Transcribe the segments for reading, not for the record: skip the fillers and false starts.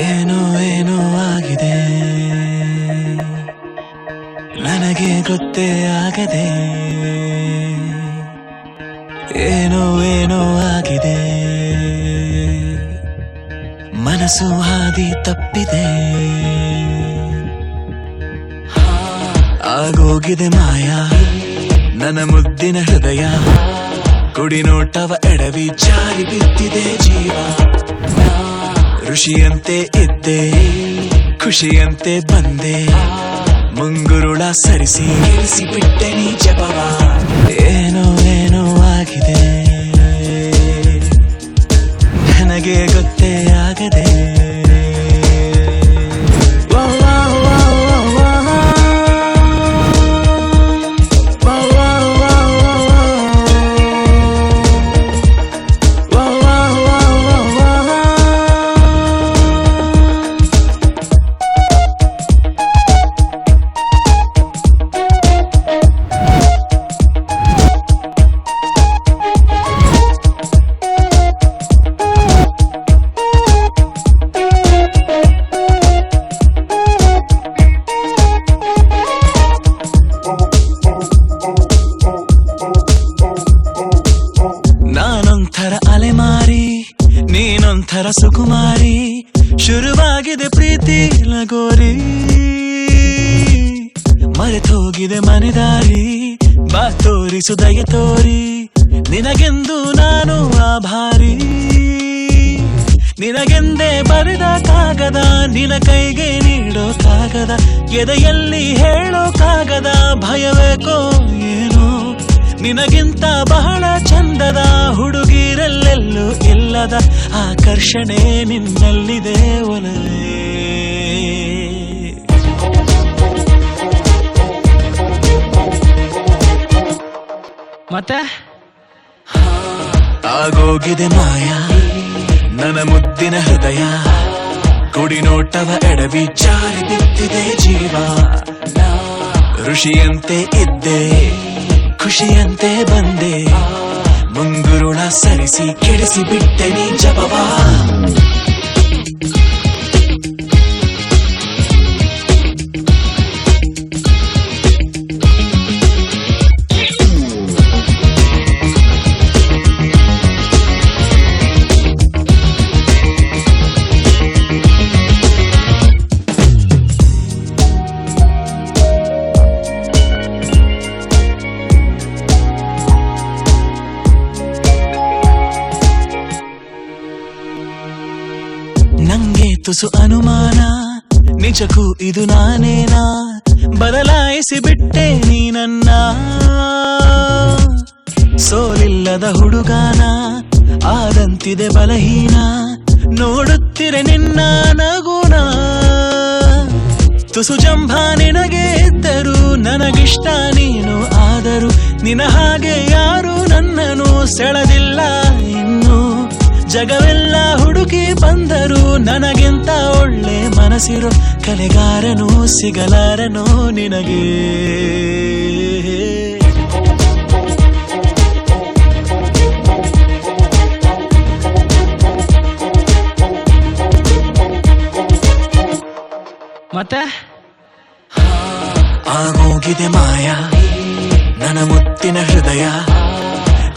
ಏನೋ ಏನೋ ಆಗಿದೆ ನನಗೆ ಗೊತ್ತೇ ಆಗದೆ, ಏನೋ ಏನೋ ಆಗಿದೆ ಮನಸ್ಸು ಹಾದಿ ತಪ್ಪಿದೆ, ಆಗೋಗಿದೆ ಮಾಯ ನನ್ನ ಮುದ್ದಿನ ಹೃದಯ, ಕುಡಿ ನೋಟವ ಎಡವಿ ಜಾರಿ ಬಿದ್ದಿದೆ ಜೀವ, ಋಷಿಯಂತೆ ಇದ್ದೆ ಖುಷಿಯಂತೆ ಬಂದೆ, ಮುಂಗುರುಳ ಸರಿಸಿ ಇಳಿಸಿ ಬಿಟ್ಟೆ ನೀ ಜಪವ, ಏನೋ ಏನೋ ಆಗಿದೆ ನನಗೆ ಗೊತ್ತೇ ಆಗದೆ. ನಾನೊಂಥರ ಅಲೆಮಾರಿ ನೀನೊಂಥರ ಸುಕುಮಾರಿ, ಶುರುವಾಗಿದೆ ಪ್ರೀತಿ ಲಗೋರಿ, ಮರೆತೋಗಿದೆ ಮನೆದಾರಿ, ಬಾ ತೋರಿಸು ದಯ ತೋರಿ, ನಿನಗೆಂದು ನಾನು ಆಭಾರಿ, ನಿನಗೆಂದೇ ಬರೆದ ಕಾಗದ ನಿನ ಕೈಗೆ ನೀಡೋ ಕಾಗದ, ಎದೆಯಲ್ಲಿ ಹೇಳೋ ಕಾಗದ, ಭಯವೇಕೋ ಏನೋ ನಿನಗಿಂತ ಬಹಳ ಚಂದದ ಹುಡುಗಿರಲ್ಲೆಲ್ಲೂ ಇಲ್ಲದ ಆಕರ್ಷಣೆ ನಿನ್ನಲ್ಲಿದೆ ಒಲವೇ. ಮತ್ತೆ ಆಗೋಗಿದೆ ಮಾಯ ನನ್ನ ಮುದ್ದಿನ ಹೃದಯ, ಕುಡಿ ನೋಟವ ಎಡವಿ ಜಾರಿ ಬಿದ್ದಿದೆ ಜೀವ, ಋಷಿಯಂತೆ ಇದ್ದೆ ಖುಷಿಯಂತೆ ಬಂದೆ, ಮುಂಗುರುಳ ಸರಿಸಿ ಕೆಡಿಸಿ ಬಿಟ್ಟೆ ನೀ ಜಪವಾ. ನಂಗೆ ತುಸು ಅನುಮಾನ ನಿಜಕ್ಕೂ ಇದು ನಾನೇನಾ, ಬದಲಾಯಿಸಿ ಬಿಟ್ಟೆ ನೀ ನನ್ನ, ಸೋಲಿಲ್ಲದ ಹುಡುಗಾನ ಆದಂತಿದೆ ಬಲಹೀನ, ನೋಡುತ್ತಿರೆ ನಿನ್ನ ನಗುನ, ತುಸು ಜಂಭ ನಿನಗೆ ಇದ್ದರು ನನಗಿಷ್ಟ ನೀನು ಆದರೂ, ನಿನ ಹಾಗೆ ಯಾರು ನನ್ನನ್ನು ಸೆಳೆದಿಲ್ಲ ಇನ್ನು, ಜಗವೆಲ್ಲ ಹುಡುಕಿ ಬಂದರು ನನಗಿಂತ ಒಳ್ಳೆ ಮನಸ್ಸಿರೋ ಕಲೆಗಾರನು ಸಿಗಲಾರನು ನಿನಗೆ. ಮತ್ತೆ ಆಗೋಗಿದೆ ಮಾಯ ನನ್ನ ಮುತ್ತಿನ ಹೃದಯ,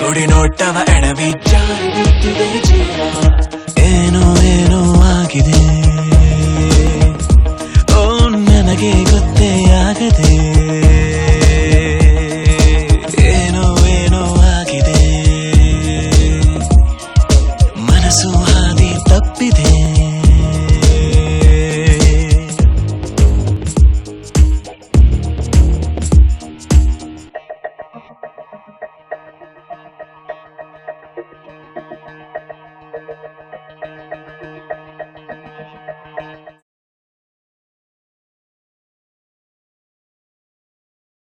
ಕುಡಿ ನೋಟವ ಎಡವಿ ಜಾರಿ ಬಿದ್ದಿದೆ ಜೀವ.